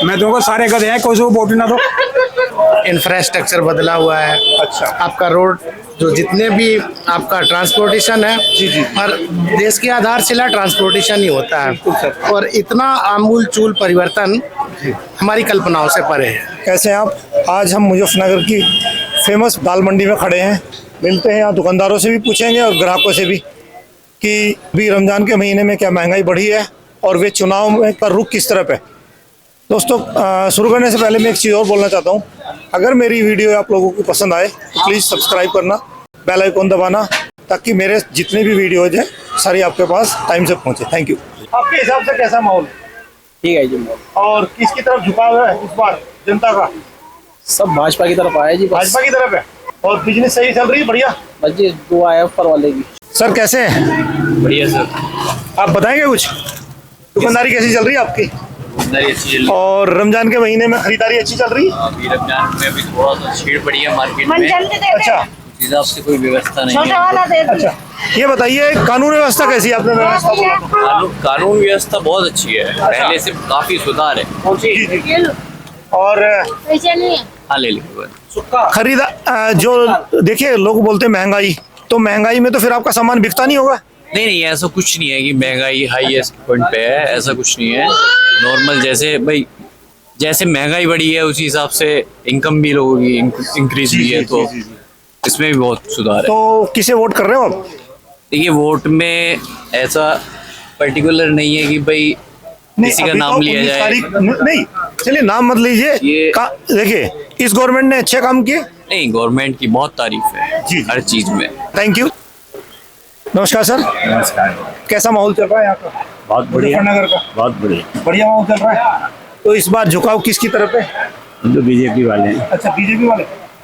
मैं दूंगा, सारे गधे हैं, कोई से वोट ना दो। इंफ्रास्ट्रक्चर बदला हुआ है। अच्छा। आपका रोड जो जितने भी आपका ट्रांसपोर्टेशन है, जी। और देश की आधारशिला ट्रांसपोर्टेशन ही होता है, और इतना आमूल चूल परिवर्तन हमारी कल्पनाओं से परे है। कैसे हैं आप? आज हम मुजफ्फरनगर की फेमस दाल मंडी में खड़े हैं। मिलते हैं यहाँ दुकानदारों से भी पूछेंगे और ग्राहकों से भी कि भी रमज़ान के महीने में क्या महंगाई बढ़ी है और वे चुनाव में का रुख किस तरफ है। दोस्तों, शुरू करने से पहले मैं एक चीज़ और बोलना चाहता हूँ। अगर मेरी वीडियो आप लोगों को पसंद आए तो प्लीज़ सब्सक्राइब करना, बेल आइकन दबाना, ताकि मेरे जितने भी वीडियोज हैं सारी आपके पास टाइम से पहुँचे। Thank you. आपके हिसाब से कैसा माहौल है? ठीक है जी। और किसकी तरफ झुकाव है इस बार जनता का? सब भाजपा की तरफ आया जी। भाजपा की तरफ है। और बिजनेस सही चल रही है? बढ़िया। बस जी दुआ है ऊपर वाले की। सर कैसे हैं? बढ़िया सर। आप बताएंगे कुछ, दुकानदारी कैसी चल रही है आपकी? दुकानदारी अच्छी चल रही और रमजान के महीने में खरीदारी अच्छी चल रही है? है। अभी रमजान में अभी थोड़ा सा छीड़ पड़ी है मार्केट में, अच्छा उस हिसाब से कोई व्यवस्था नहीं है। अच्छा, ये बताइए कानून व्यवस्था कैसी है? आपने व्यवस्था बोला कानून व्यवस्था बहुत अच्छी है, पहले से काफी सुधार है। जी। और हाँ ले लीजिए। खरीदा जो देखिए, लोग बोलते हैं महंगाई, तो महंगाई में तो फिर आपका सामान बिकता नहीं होगा। नहीं नहीं, ऐसा कुछ नहीं है कि महंगाई हाईएस्ट पॉइंट पे है, ऐसा कुछ नहीं है। नॉर्मल जैसे भाई जैसे महंगाई बढ़ी है उसी हिसाब से इनकम भी लोगों की इंक्रीज हुई है, तो इसमें भी बहुत सुधार है। तो किसे वोट कर रहे हो आप? देखिए वोट में ऐसा पर्टिकुलर नहीं है कि भाई किसी का अभी नाम तो लिया 19 जाए। तारीख नहीं, चलिए नाम मत लीजिए। ये देखिए, इस गवर्नमेंट ने अच्छे काम किए। नहीं, गवर्नमेंट की बहुत तारीफ है जी। हर चीज में। Thank you. नमस्कार सर। नमस्कार। कैसा माहौल चल रहा है यहाँ का? बहुत बढ़िया। मुजफ्फरनगर का बहुत बढ़िया। बढ़िया माहौल चल रहा है। तो इस बार झुकाव किसकी तरफ है? हम तो बीजेपी वाले हैं। अच्छा, बीजेपी वाले।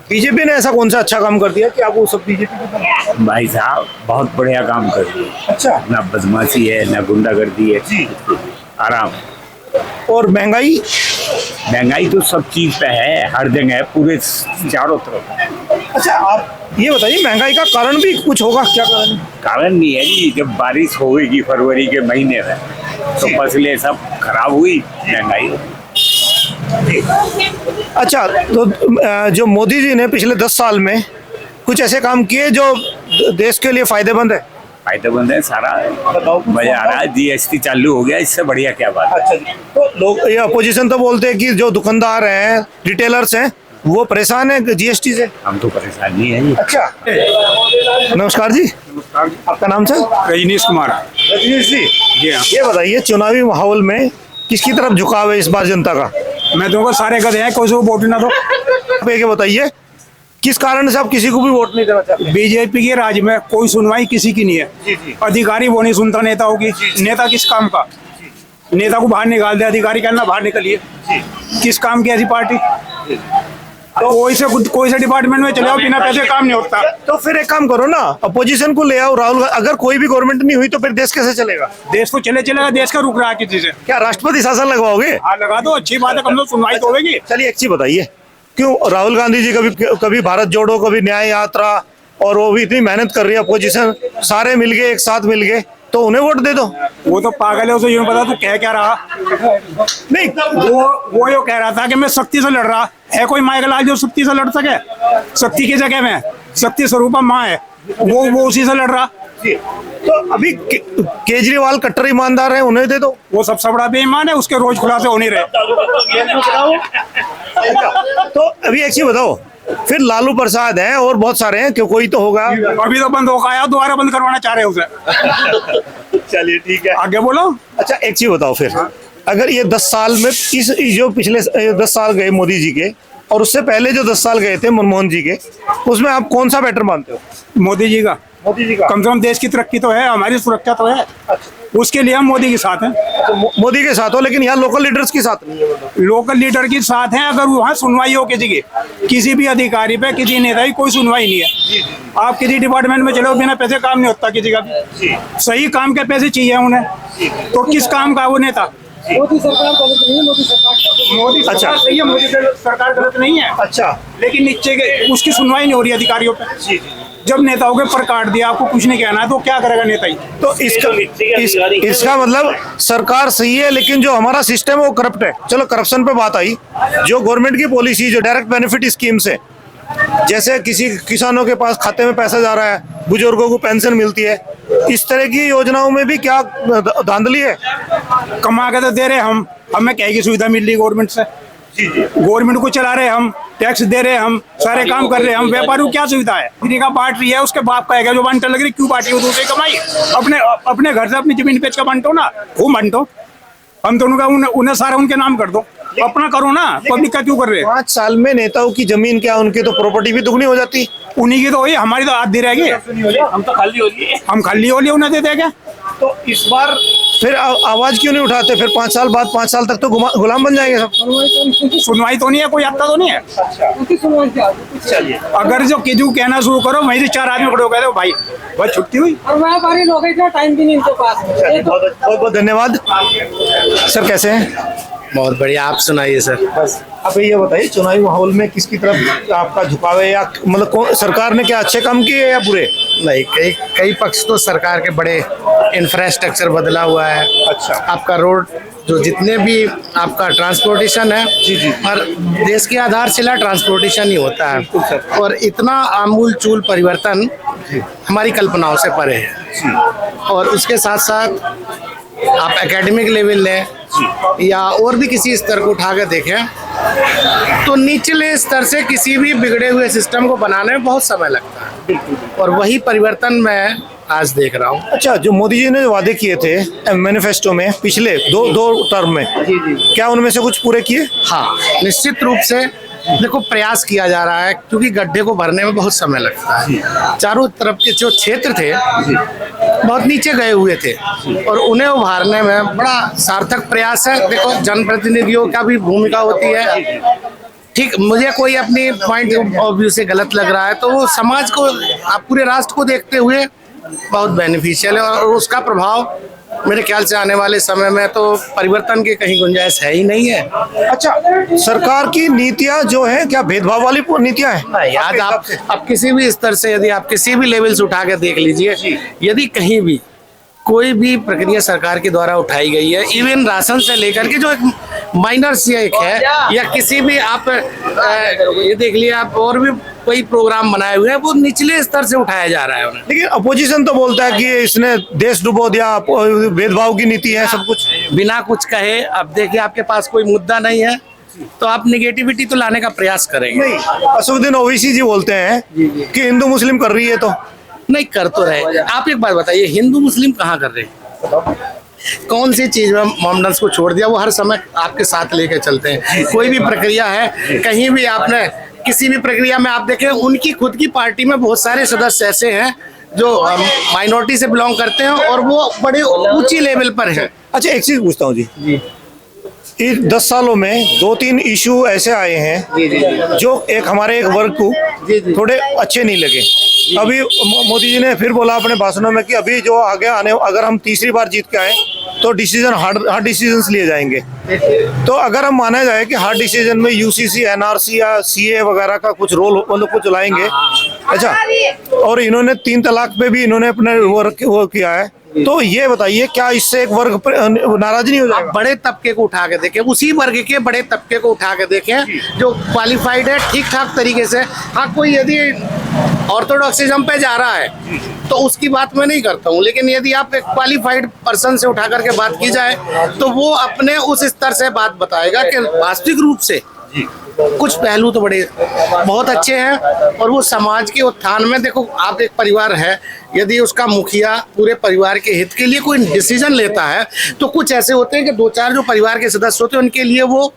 बीजेपी ने ऐसा कौन सा अच्छा काम कर दिया कि आप वो सब बीजेपी की तरफ? भाई साहब बहुत बढ़िया काम कर दिए। अच्छा। ना बदमाशी है, ना गुंडागर्दी है। जी। आराम। और महंगाई? महंगाई तो सब चीज पे है, हर जगह है, पूरे चारों तरफ। अच्छा, आप ये बताइए महंगाई का कारण भी कुछ होगा? क्या कारण? कारण नहीं है जी, जब बारिश होगी फरवरी के महीने में तो फसलें सब खराब हुई, महंगाई होगी। अच्छा, तो जो मोदी जी ने पिछले 10 साल में कुछ ऐसे काम किए जो देश के लिए फायदेमंद है? फायदेमंद है सारा। बताओ, कुछ मजा आ रहा है, जीएसटी चालू हो गया, इससे बढ़िया क्या बात है। अच्छा जी। तो लोग, ये अपोजिशन तो बोलते हैं कि जो दुकानदार हैं, रिटेलर्स हैं, वो परेशान है जीएसटी से। हम तो परेशान नहीं है जी। अच्छा, नमस्कार जी। नमस्कार। आपका नाम सर? रजनीश कुमार। रजनीश जी। जी हाँ। ये बताइए चुनावी माहौल में किसकी तरफ झुकाव है इस बार जनता का? मैं दूंगा, सारे गधे हैं, कोई से वोट ना दो। आप ये बताइए किस कारण से आप किसी को भी वोट नहीं देना चाहते? बीजेपी के राज में कोई सुनवाई किसी की नहीं है। अधिकारी वो नहीं सुनता नेताओं की। नेता किस काम का? नेता को बाहर निकाल दे, अधिकारी कहना बाहर निकलिए। किस काम की ऐसी पार्टी? तो कोई से डिपार्टमेंट में चले जाओ, बिना पैसे काम नहीं होता। तो फिर एक काम करो ना, अपोजिशन को ले आओ, राहुल। अगर कोई भी गवर्नमेंट नहीं हुई तो फिर देश कैसे चलेगा? देश तो चलेगा, देश का रुक रहा है किसी से। क्या राष्ट्रपति शासन लगवाओगे? हाँ लगा दो, अच्छी बात है, कम से सुनवाई तो होगी। चलिए एक चीज बताइए, क्यों राहुल गांधी जी कभी भारत जोड़ो, कभी न्याय यात्रा, और वो भी इतनी मेहनत कर रही है अपोजिशन, सारे मिल गए, एक साथ मिल गए, तो उन्हें वोट दे दो। वो तो पागल है, उसे यूं पता तो कह क्या रहा। नहीं, वो यो कह रहा था कि मैं शक्ति से लड़ रहा है। कोई माइकल जो शक्ति से लड़ सके? शक्ति की जगह में शक्ति स्वरूपा माँ है, वो उसी से लड़ रहा। तो अभी केजरीवाल कट्टर ईमानदार है, उन्हें दे दो। वो सबसे बड़ा बेईमान है, उसके रोज खुलासे हो नहीं रहे। तो अभी एक चीज बताओ, फिर लालू प्रसाद हैं और बहुत सारे हैं, क्यों कोई तो होगा। अभी तो बंद हो गया, दोबारा बंद करवाना चाह रहे हैं उसे। चलिए ठीक है, आगे बोलो। अच्छा एक चीज बताओ फिर, अगर ये 10 साल में इस जो पिछले 10 साल गए मोदी जी के, और उससे पहले जो 10 साल गए थे मनमोहन जी के, उसमें आप कौन सा बेटर मानते हो? मोदी जी का। मोदी जी का। कम से कम देश की तरक्की तो है, हमारी सुरक्षा तो है। उसके लिए हम मोदी के साथ हैं। तो मोदी के साथ हो, लेकिन यहाँ लोकल लीडर्स के साथ नहीं है। मतलब लोकल लीडर के साथ हैं, अगर वहाँ सुनवाई हो किसी की, किसी भी अधिकारी पे, किसी नेता की कोई सुनवाई नहीं है। आप किसी डिपार्टमेंट में चलो, बिना पैसे काम नहीं होता किसी का भी। सही काम के पैसे चाहिए उन्हें, तो किस काम का वो नेता? मोदी सरकार गलत नहीं है, मोदी सरकार सही है, मोदी सरकार गलत नहीं है। अच्छा, लेकिन नीचे के उसकी सुनवाई नहीं हो रही अधिकारियों पे। जब नेताओं के पर काट दिया, आपको कुछ नहीं कहना है तो क्या करेगा नेता ही? तो इसका मतलब सरकार सही है, लेकिन जो हमारा सिस्टम है वो करप्ट है। चलो करप्शन पे बात आई, जो गवर्नमेंट की पॉलिसी, जो डायरेक्ट बेनिफिट स्कीम्स है, जैसे किसी किसानों के पास खाते में पैसा जा रहा है, बुजुर्गों को पेंशन मिलती है, इस तरह की योजनाओं में भी क्या धांधली है? कमा के तो दे रहे हम, हमें क्या की सुविधा मिल रही गवर्नमेंट से? गवर्नमेंट को चला रहे हम, टैक्स दे रहे हम, सारे काम कर रहे हम, व्यापारी को क्या सुविधा है? फ्री का बांट रही है, उसके बाप का है जो बांटने लग रही, क्यों बांटी? वो दूसरे कमाई, अपने घर से अपनी जमीन बेच कर बांटो ना, वो बांटो। हम दोनों का उन्हें सारा उनके नाम कर दो, अपना करो ना, पब्लिक का क्यों कर रहे हैं? 5 साल में नेताओं की जमीन क्या, उनकी तो प्रॉपर्टी भी दुगनी हो जाती। उन्हीं की तो हुई, हमारी तो आधी रहेगी, हम तो खाली हो लिए, हम खाली हो लिए, उन्हें दे देंगे। तो इस बार फिर आवाज क्यों नहीं उठाते? फिर 5 साल बाद, 5 साल तक तो गुलाम बन जाएंगे सब। सुनवाई तो नहीं है, कोई आता तो नहीं है। अगर जो किजू कहना शुरू करो, वहीं से 4 आदमी खड़े हो गए, भाई बस छुट्टी हुई। और व्यापारी लोग इतना टाइम भी नहीं इनके पास। बहुत बहुत धन्यवाद सर। कैसे हैं? बहुत बढ़िया, आप सुनाइए सर। बस अब ये बताइए, चुनावी माहौल में किसकी तरफ आपका झुकाव है, या मतलब सरकार ने क्या अच्छे काम किए या बुरे? नहीं, कई पक्ष तो सरकार के बड़े इंफ्रास्ट्रक्चर बदला हुआ है। अच्छा। आपका रोड, जो जितने भी आपका ट्रांसपोर्टेशन है, और देश की आधारशिला ट्रांसपोर्टेशन ही होता है, और इतना आमूल चूल परिवर्तन हमारी कल्पनाओं से परे है। और उसके साथ साथ आप एकेडमिक लेवल लें या और भी किसी स्तर को उठा कर देखें, तो निचले स्तर से किसी भी बिगड़े हुए सिस्टम को बनाने में बहुत समय लगता है, और वही परिवर्तन मैं आज देख रहा हूँ। अच्छा, जो मोदी जी ने वादे किए थे मैनिफेस्टो में पिछले दो टर्म में, क्या उनमें से कुछ पूरे किए? हाँ, निश्चित रूप से देखो प्रयास किया जा रहा है, क्योंकि गड्ढे को भरने में बहुत समय लगता है। चारों तरफ के जो क्षेत्र थे बहुत नीचे गए हुए थे, और उन्हें उभारने में बड़ा सार्थक प्रयास है। देखो, जनप्रतिनिधियों का भी भूमिका होती है। ठीक, मुझे कोई अपनी पॉइंट ऑफ व्यू से गलत लग रहा है तो वो समाज को, आप पूरे राष्ट्र को देखते हुए बहुत बेनिफिशियल है, और उसका प्रभाव मेरे ख्याल से आने वाले समय में तो परिवर्तन की कहीं गुंजाइश है ही नहीं है। अच्छा, सरकार की नीतियां जो है क्या भेदभाव वाली नीतियां हैं? नहीं, आज आप किसी भी स्तर से, यदि आप किसी भी लेवल से उठा के देख लीजिए, यदि कहीं भी कोई भी प्रक्रिया सरकार के द्वारा उठाई गई है, इवन राशन से लेकर के जो एक माइनर से एक है, या किसी भी आप ये देख लिया, आप और भी कोई प्रोग्राम बनाए हुए हैं, वो निचले स्तर से उठाया जा रहा है उन्हें। लेकिन अपोजिशन तो बोलता है कि इसने देश डुबो दिया, भेदभाव की नीति है सब कुछ। बिना कुछ कहे, अब देखिए आपके पास कोई मुद्दा नहीं है तो आप नेगेटिविटी तो लाने का प्रयास करेंगे। नहीं, असदुद्दीन ओवैसी जी बोलते हैं कि हिंदू मुस्लिम कर रही है, तो नहीं कर तो रहे। आप एक बात बताइए, हिंदू मुस्लिम कहाँ कर रहे हैं? कौन सी चीज में मोहम्मदन को छोड़ दिया? वो हर समय आपके साथ लेके चलते हैं। कोई भी प्रक्रिया है, कहीं भी आपने किसी भी प्रक्रिया में आप देखें, उनकी खुद की पार्टी में बहुत सारे सदस्य ऐसे हैं जो माइनॉरिटी से बिलोंग करते हैं, और वो बड़े ऊंची लेवल पर है। अच्छा, एक चीज पूछता हूँ जी, इस 10 सालों में 2-3 इशू ऐसे आए हैं जो एक हमारे एक वर्ग को थोड़े अच्छे नहीं लगे। अभी मोदी जी ने फिर बोला अपने भाषणों में कि अभी जो आगे आने, अगर हम तीसरी बार जीत के आए तो डिसीजन हार्ड डिसीजंस लिए जाएंगे। तो अगर हम माना जाए कि हार्ड डिसीजन में यूसीसी, एनआरसी या सीए वगैरह का कुछ रोल मतलब कुछ लाएंगे। अच्छा, और इन्होंने 3 तलाक पे भी इन्होंने अपने वो किया है, तो ये बताइए क्या इससे एक वर्ग नाराज नहीं हो जाएगा? बड़े तबके को उठा के देखें, उसी वर्ग के बड़े तबके को उठा के देखें जो क्वालिफाइड है ठीक ठाक तरीके से। हाँ, कोई यदि ऑर्थोडॉक्सिज्म पे जा रहा है तो उसकी बात मैं नहीं करता हूँ, लेकिन यदि आप एक क्वालिफाइड पर्सन से उठा करके बात की जाए तो वो अपने उस स्तर से बात बताएगा कि वास्तविक रूप से कुछ पहलू तो बड़े बहुत अच्छे हैं, और वो समाज के उत्थान में, देखो आप एक परिवार है, यदि उसका मुखिया पूरे परिवार के हित के लिए कोई डिसीजन लेता है तो कुछ ऐसे होते हैं कि 2-4 जो परिवार के सदस्य होते हैं उनके लिए वो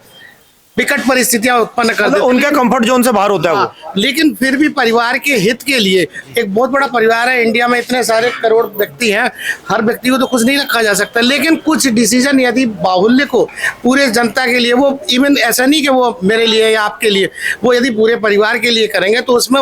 विकट परिस्थितियां उत्पन्न कर देते हैं, उनके कंफर्ट जोन से बाहर होता है वो। लेकिन फिर भी परिवार के हित के लिए, एक बहुत बड़ा परिवार है इंडिया में, इतने सारे करोड़ व्यक्ति हैं, हर व्यक्ति को तो कुछ नहीं रखा जा सकता, लेकिन कुछ डिसीजन यदि बाहुल्य को पूरे जनता के लिए, वो इवन ऐसा नहीं कि वो मेरे लिए या आपके लिए, वो यदि पूरे परिवार के लिए करेंगे तो उसमें